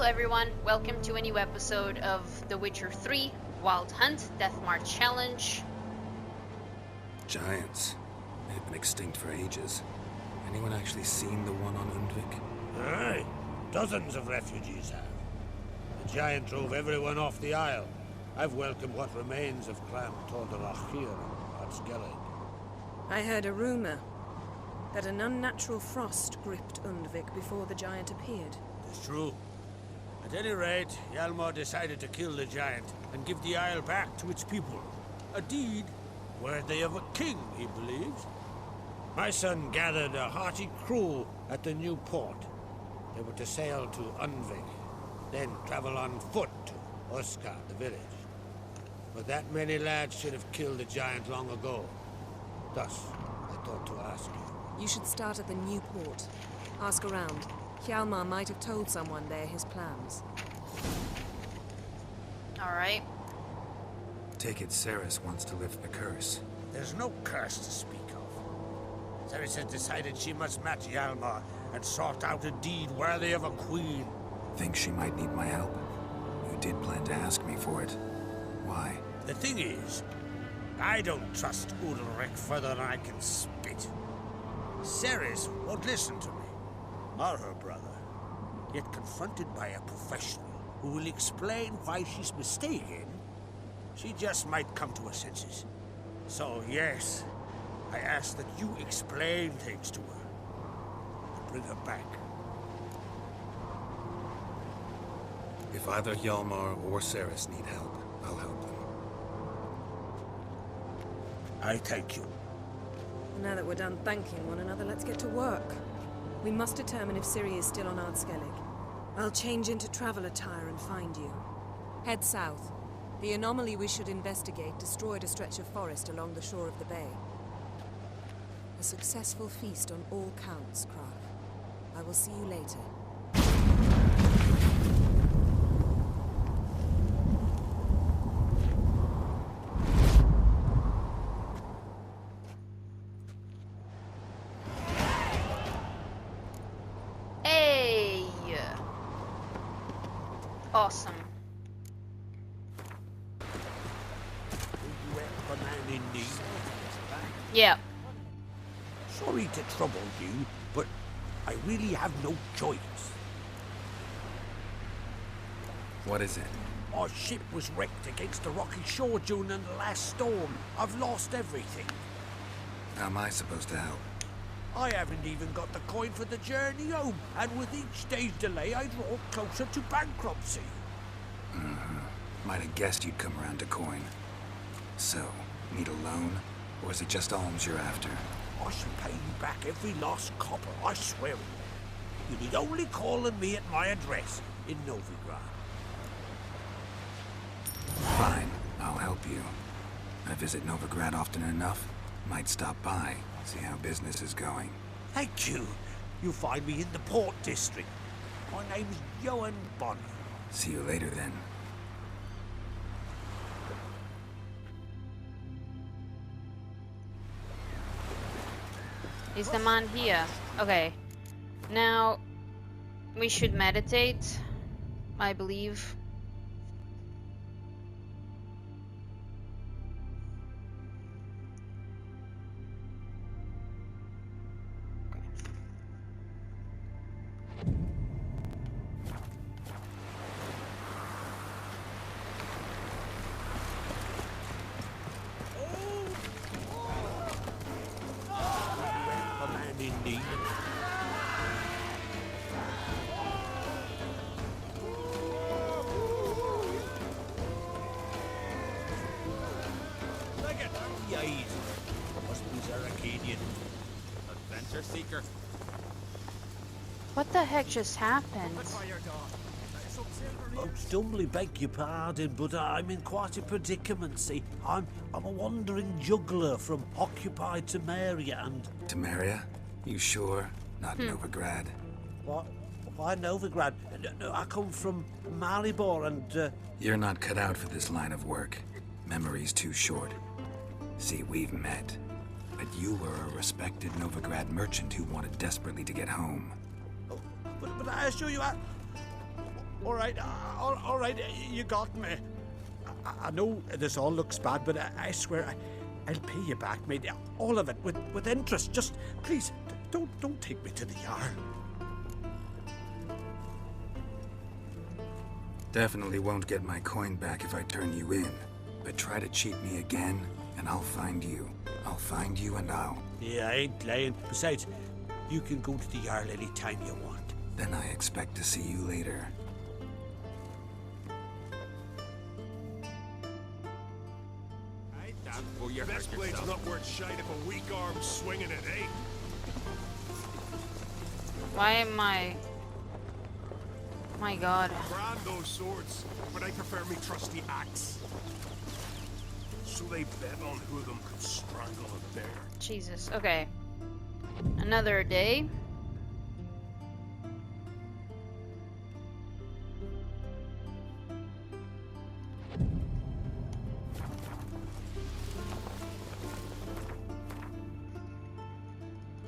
everyone, welcome to a new episode of The Witcher 3 Wild Hunt Death March Challenge. Giants. They've been extinct for ages. Anyone actually seen the one on Undvik? Aye. Dozens of refugees have. The giant drove everyone off the isle. I've welcomed what remains of Clan Tordarachir and Skellig. I heard a rumor that an unnatural frost gripped Undvik before the giant appeared. It's true. At any rate, Hjalmar decided to kill the giant and give the isle back to its people. A deed worthy of a king, he believes. My son gathered a hearty crew at the new port. They were to sail to Undvik, then travel on foot to Oskar, the village. But that many lads should have killed the giant long ago. Thus, I thought to ask you. You should start at the new port. Ask around. Hjalmar might have told someone there his plans. Alright. Take it Ceres wants to lift the curse. There's no curse to speak of. Ceres has decided she must match Hjalmar and sort out a deed worthy of a queen. Think she might need my help? You did plan to ask me for it. Why? The thing is, I don't trust Udalric further than I can spit. Ceres won't listen to me, or her brother. Yet confronted by a professional who will explain why she's mistaken, she just might come to her senses. So yes, I ask that you explain things to her and bring her back. If either Hjalmar or Ceres need help, I'll help them. I thank you. Now that we're done thanking one another, let's get to work. We must determine if Ciri is still on Skellig. I'll change into travel attire and find you. Head south. The anomaly we should investigate destroyed a stretch of forest along the shore of the bay. A successful feast on all counts, Krark. I will see you later. Awesome. Yeah. Sorry to trouble you, but I really have no choice. What is it? Our ship was wrecked against the rocky shore during the last storm. I've lost everything. How am I supposed to help? I haven't even got the coin for the journey home, and with each day's delay, I draw closer to bankruptcy. Might have guessed you'd come around to coin. So, need a loan? Or is it just alms you're after? I shall pay you back every last copper, I swear it. You need only call on me at my address in Novigrad. Fine, I'll help you. I visit Novigrad often enough. Might stop by, see how business is going. Thank you. You'll find me in the Port District. My name's Johan Bonner. See you later then. Is the man here? Okay. Now, we should meditate, I believe. Adventure seeker. What the heck just happened? Most humbly beg your pardon, but I'm in quite a predicament, see. I'm a wandering juggler from occupied Temeria and... Temeria? You sure? Not Novigrad? What? Why Novigrad? No, I come from Maribor and... You're not cut out for this line of work. Memory's too short. See, we've met. But you were a respected Novigrad merchant who wanted desperately to get home. Oh, but I assure you, all right, you got me. I know this all looks bad, but I swear I'll pay you back, mate. All of it, with interest. Just, please, don't take me to the Jarl. Definitely won't get my coin back if I turn you in. But try to cheat me again, and I'll find you. I'll find you and I'll... Yeah, I ain't lying. Besides, you can go to the Jarl any time you want. Then I expect to see you later. Well, your best blade's not worth shite if a weak arm's swinging it, eh? Why am I... My god. Brand those swords, but I prefer me trusty axe. So they bet on who of them could strangle a bear. Jesus. Okay. Another day.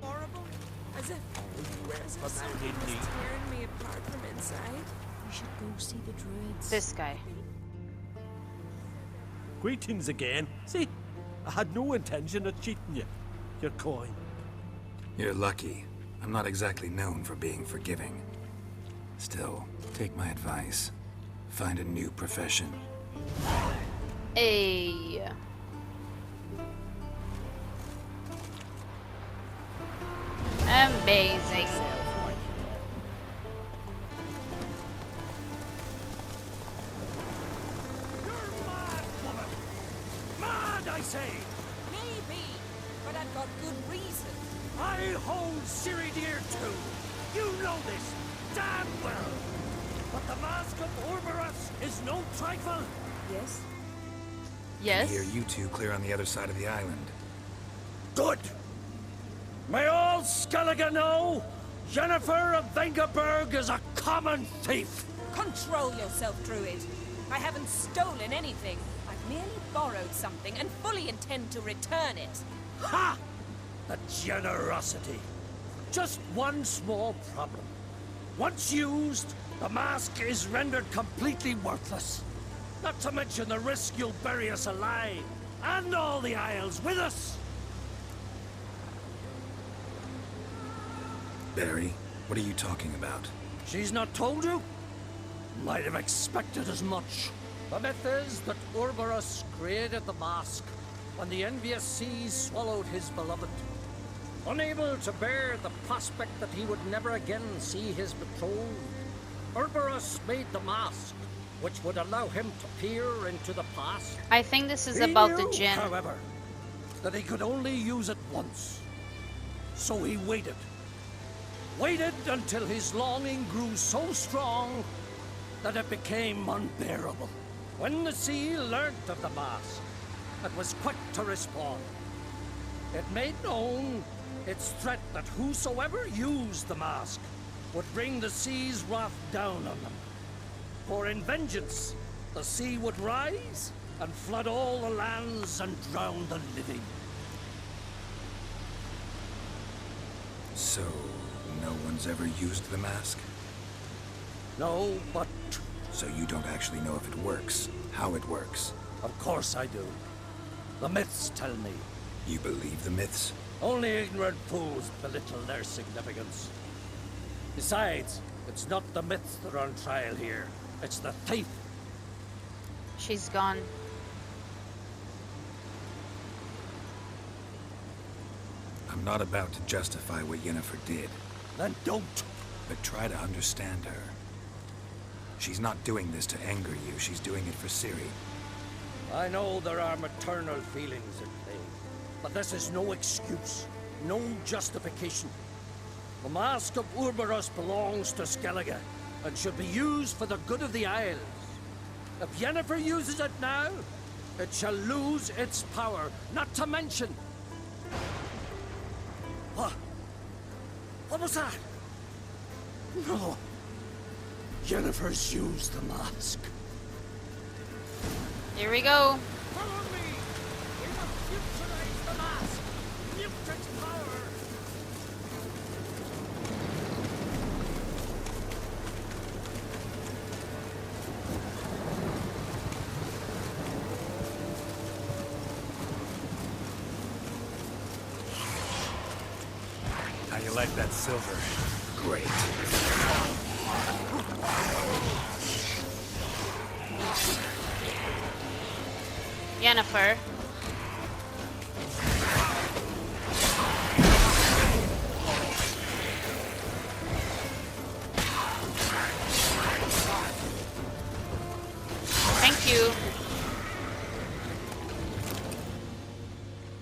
Horrible. As if something was tearing me apart from inside. We should go see the druids. This guy. Greetings again. See, I had no intention of cheating you. Your coin. You're lucky. I'm not exactly known for being forgiving. Still, take my advice. Find a new profession. Hey. Amazing. Mad, I say! Maybe, but I've got good reason. I hold Ciri dear too. You know this damn well. But the Mask of Orberus is no trifle. Yes? Yes. Here, you two clear on the other side of the island. Good. May all Skellige know, Jennifer of Vengerberg is a common thief. Control yourself, Druid. I haven't stolen anything. I've merely borrowed something and fully intend to return it. Ha! The generosity. Just one small problem. Once used, the mask is rendered completely worthless. Not to mention the risk you'll bury us alive, and all the Isles with us. Barry, what are you talking about? She's not told you? Might have expected as much. The myth is that Orberus created the mask when the envious seas swallowed his beloved. Unable to bear the prospect that he would never again see his betrothed, Orberus made the mask, which would allow him to peer into the past. I think this is He about knew, the gin. however, that he could only use it once. So he waited. Waited until his longing grew so strong that it became unbearable. When the sea learnt of the mask, it was quick to respond. It made known its threat that whosoever used the mask would bring the sea's wrath down on them. For in vengeance, the sea would rise and flood all the lands and drown the living. So, no one's ever used the mask? No, but So you don't actually know if it works, how it works. of course I do. The myths tell me. You believe the myths? Only ignorant fools belittle their significance. Besides, it's not the myths that are on trial here. It's the thief. She's gone. I'm not about to justify what Yennefer did, Then don't. but try to understand her. She's not doing this to anger you, she's doing it for Ciri. I know there are maternal feelings at play, but this is no excuse, no justification. The Mask of Orberus belongs to Skellige, and should be used for the good of the Isles. If Yennefer uses it now, it shall lose its power, not to mention... What? What was that? No. Yennefer's used the mask. Here we go. Follow me! We must neutralize the mask! Mute its power! like that silver. Great. Yennefer. Thank you.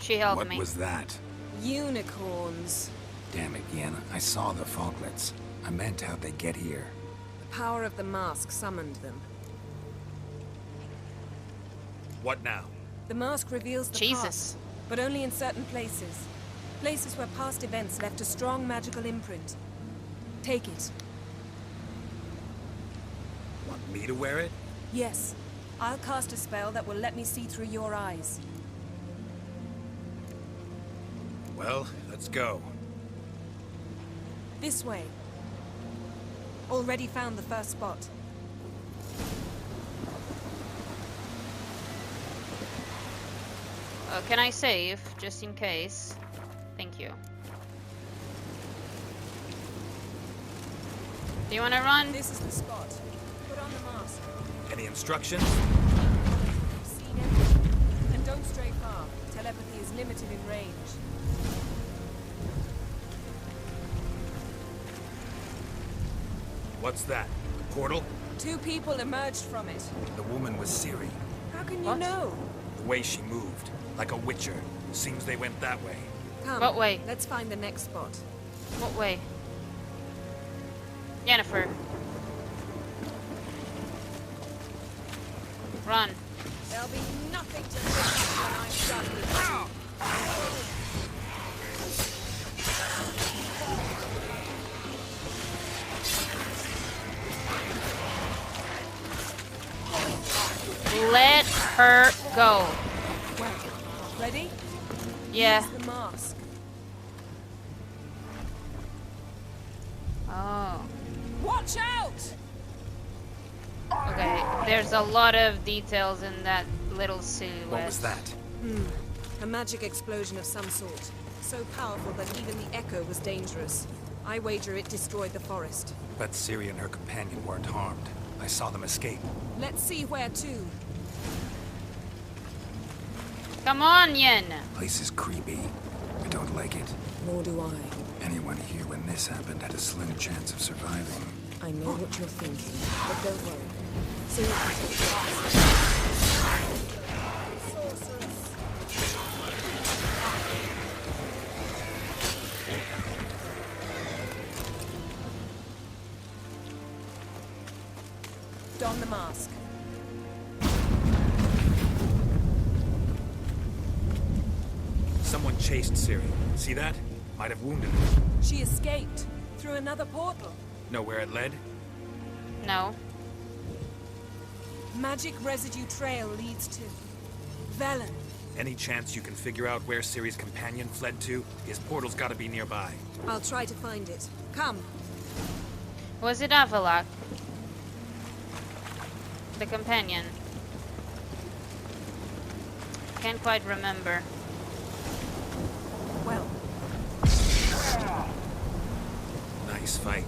She helped What me. was that? Unicorns. Damn it, Yen. I saw the foglets. I meant how'd they get here. The power of the mask summoned them. What now? The mask reveals the Jesus. past, but only in certain places. Places where past events left a strong magical imprint. Take it. Want me to wear it? Yes. I'll cast a spell that will let me see through your eyes. Well, let's go. This way. Already found the first spot. Can I save, just in case? Thank you. Do you want to run? This is the spot. Put on the mask. Any instructions? You've seen everything. And don't stray far. Telepathy is limited in range. What's that? A portal? 2 people emerged from it. The woman was Ciri. How can you What? know? The way she moved. Like a witcher. Seems they went that way. Come. What way? Let's find the next spot. What way? Yennefer. Run. There'll be nothing to pick up when I'm done with you. Let her go. Well, ready? Yeah. Use the mask. Oh. Watch out! Okay. There's a lot of details in that little silhouette. What was that? A magic explosion of some sort. So powerful that even the echo was dangerous. I wager it destroyed the forest. But Ciri and her companion weren't harmed. I saw them escape. Let's see where to. Come on, Yen. Place is creepy. I don't like it. Nor do I. Anyone here when this happened had a slim chance of surviving. I know what you're thinking, but don't worry. Soon you can take the Don the mask. Someone chased Ciri. See that? Might have wounded her. She escaped through another portal. Know where it led? No. Magic residue trail leads to Velen. Any chance you can figure out where Ciri's companion fled to? His portal's gotta be nearby. I'll try to find it. Come. Was it Avalok? The companion. Can't quite remember. Well, Nice fight.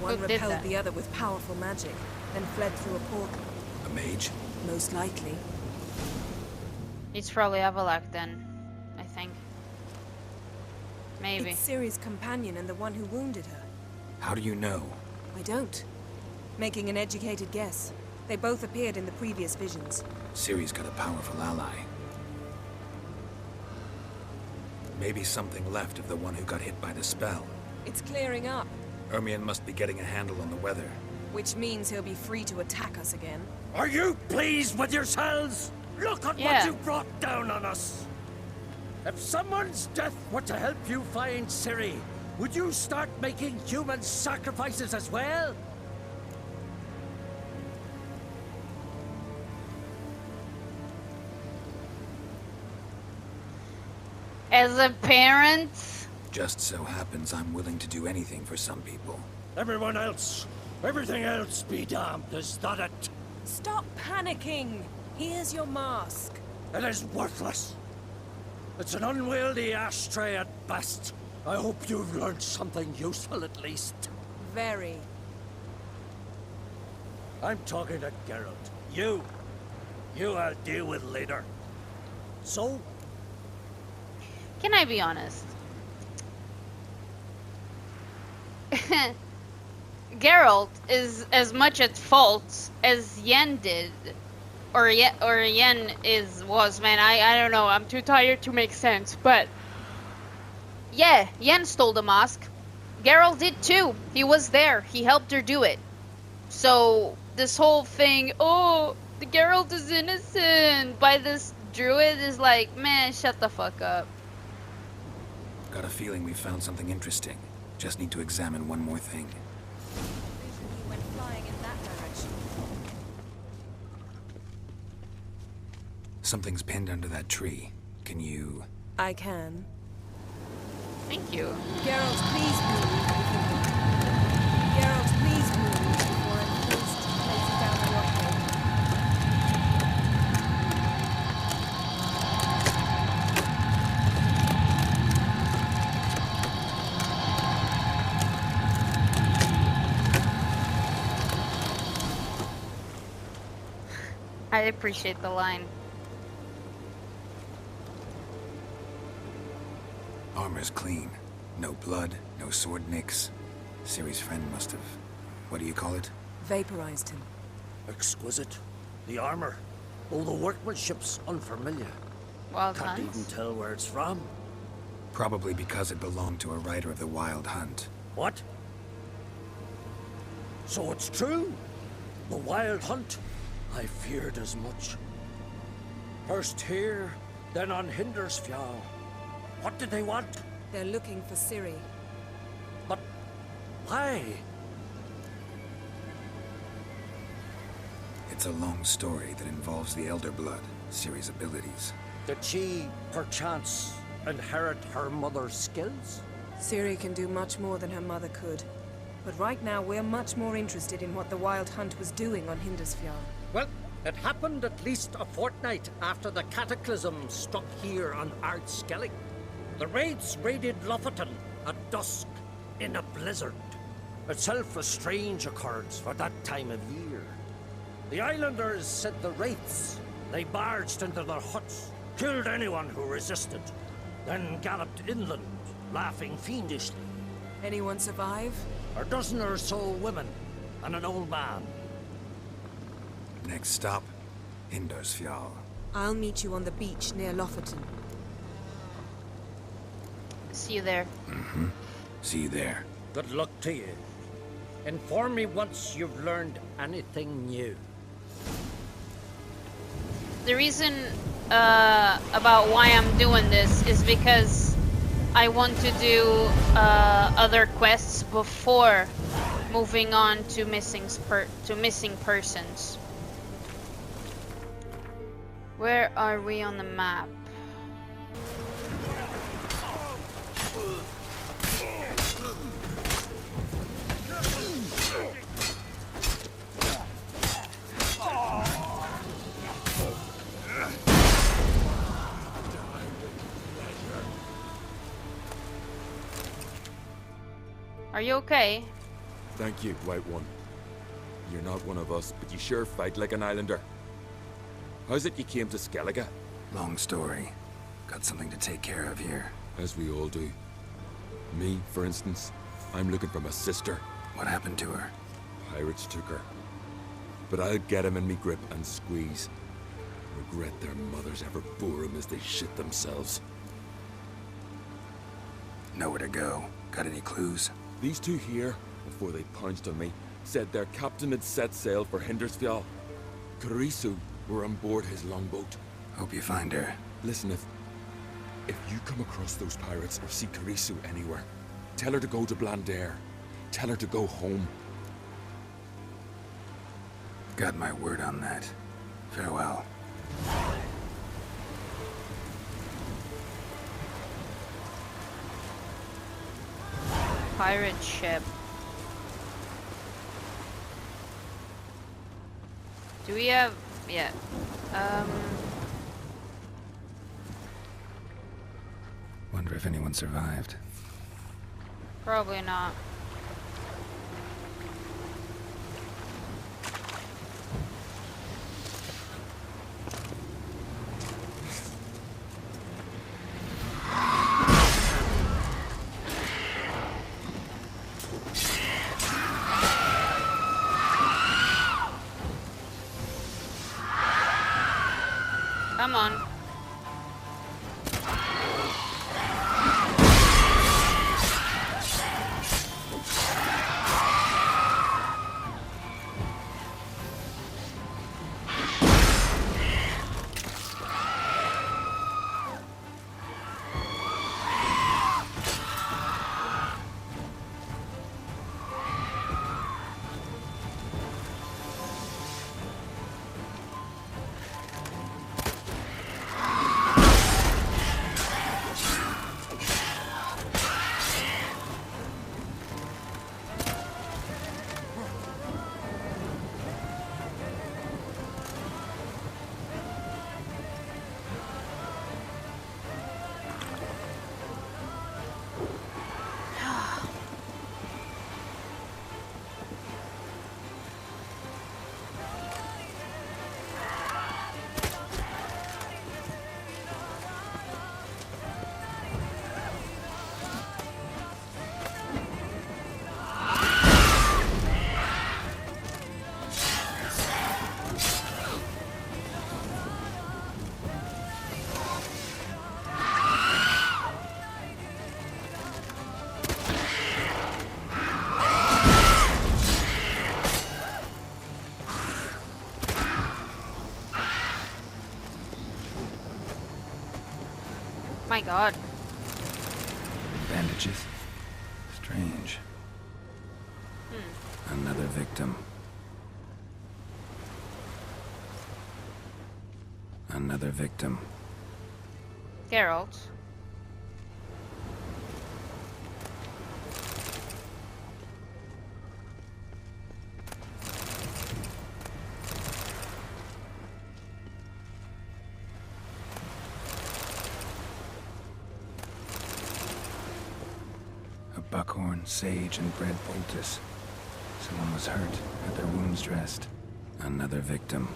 one Who did repelled that? the other with powerful magic, then fled through a portal. A mage? Most likely. It's probably Avalok then, I think. Maybe. It's Ciri's companion and the one who wounded her. How do you know? I don't. Making an educated guess. They both appeared in the previous visions. Ciri's got a powerful ally. Maybe something left of the one who got hit by the spell. It's clearing up, Ermion must be getting a handle on the weather. which means he'll be free to attack us again. Are you pleased with yourselves? Look at Yeah. what you brought down on us! If someone's death were to help you find Ciri, would you start making human sacrifices as well? As a parent, Just so happens I'm willing to do anything for some people. Everyone else, everything else be damned, is that it? Stop panicking! Here's your mask. It is worthless. It's an unwieldy ashtray at best. I hope you've learned something useful at least. Very. I'm talking to Geralt. You I'll deal with later. So, Can I be honest? Geralt is as much at fault as Yen did. Or Yen was, man. I don't know. I'm too tired to make sense. But yeah, Yen stole the mask. Geralt did too. He was there. He helped her do it. So this whole thing, oh, the Geralt is innocent by this druid is like, man, shut the fuck up. Got a feeling we found something interesting. Just need to examine one more thing. He went flying in that direction. Something's pinned under that tree. Can you... I can. Thank you. Geralt, please move. Geralt, please move before I'm forced to place it down the rock. I appreciate the line. Armor's clean. No blood, no sword nicks. Ciri's friend must have... What do you call it? Vaporized him. exquisite. The armor. Oh, the workmanship's unfamiliar. Wild Can't Hunts? even tell where it's from. Probably because it belonged to a rider of the Wild Hunt. What? So it's true? The Wild Hunt? I feared as much. First here, then on Hindersfjall. What did they want? They're looking for Ciri. But why? It's a long story that involves the Elder Blood, Ciri's abilities. Did she, perchance, inherit her mother's skills? Ciri can do much more than her mother could. But right now, we're much more interested in what the Wild Hunt was doing on Hindersfjall. Well, it happened at least a fortnight after the cataclysm struck here on Ardskellig. The raids raided Lofoten at dusk in a blizzard. Itself a strange occurrence for that time of year. The islanders said the wraiths. They barged into their huts, killed anyone who resisted, then galloped inland, laughing fiendishly. Anyone survive? A dozen or so women and an old man. Next stop, Hindersfjall. I'll meet you on the beach near Lofoten. See you there. See you there. Good luck to you. Inform me once you've learned anything new. The reason about why I'm doing this is because I want to do other quests before moving on to missing persons. Where are we on the map? Are you okay? Thank you, White One. You're not one of us, but you sure fight like an islander. How's it you came to Skellige? Long story. Got something to take care of here. As we all do. Me, for instance, I'm looking for my sister. What happened to her? Pirates took her. But I'll get 'em in me grip and squeeze. Regret their mothers ever bore 'em as they shit themselves. Nowhere to go. Got any clues? These two here, before they pounced on me, said their captain had set sail for Hindersfjall. Carisu were on board his longboat. Hope you find her. Listen, if you come across those pirates or see Carisu anywhere, tell her to go to Blandair. Tell her to go home. Got my word on that. Farewell. Pirate ship. Do we have... yeah. Wonder if anyone survived. Probably not. Come on. My God. Bandages. Strange. Another victim. Another victim. Geralt. A buckhorn, sage, and bread poultice. Someone was hurt, had their wounds dressed. Another victim.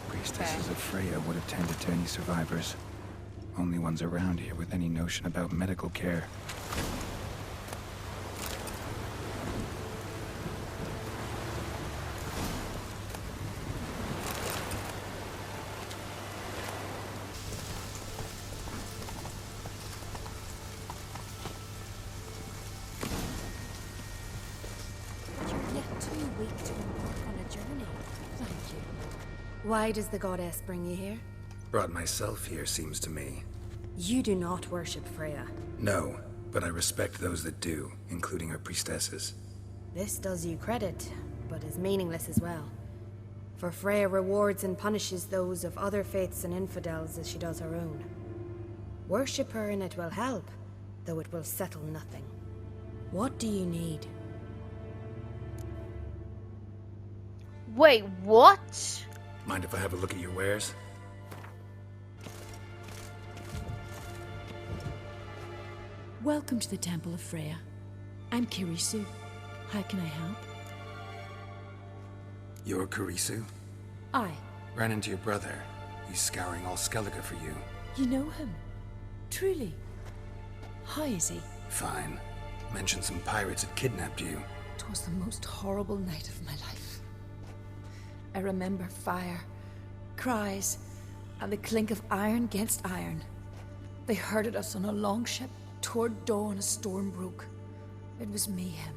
Priestesses of Freya would have tended to any survivors. Only ones around here with any notion about medical care. You're yet too weak to embark on a journey. Thank you. Why does the goddess bring you here? Brought myself here, seems to me. You do not worship Freya. No, but I respect those that do, including her priestesses. This does you credit, but is meaningless as well. For Freya rewards and punishes those of other faiths and infidels as she does her own. Worship her and it will help, though it will settle nothing. What do you need? Wait, what? Mind if I have a look at your wares? Welcome to the Temple of Freya. I'm Kirisu. How can I help? You're Karisu? I. Ran into your brother. He's scouring all Skellige for you. You know him? Truly? How is he? Fine. Mentioned some pirates had kidnapped you. 'Twas the most horrible night of my life. I remember fire, cries, and the clink of iron against iron. They herded us on a longship. Toward dawn, a storm broke. It was mayhem.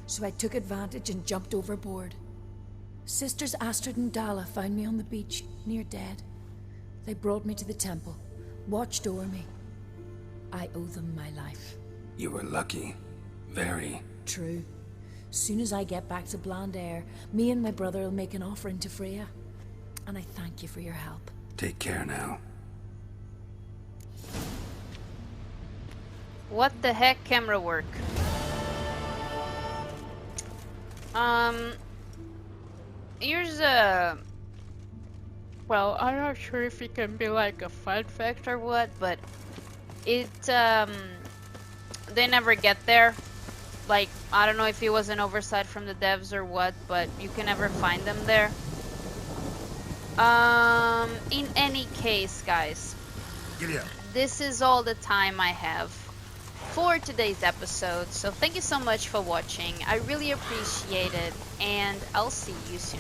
So I took advantage and jumped overboard. Sisters Astrid and Dala found me on the beach, near dead. They brought me to the temple, watched over me. I owe them my life. You were lucky. Very. True. Soon as I get back to Bland Air, me and my brother will make an offering to Freya. And I thank you for your help. Take care now. What the heck, camera work? Here's a... Well, I'm not sure if it can be like a fun fact or what, but it, they never get there. Like, I don't know if it was an oversight from the devs or what, but you can never find them there. In any case, guys, Giddy up. this is all the time I have for today's episode. So thank you so much for watching. I really appreciate it, and I'll see you soon.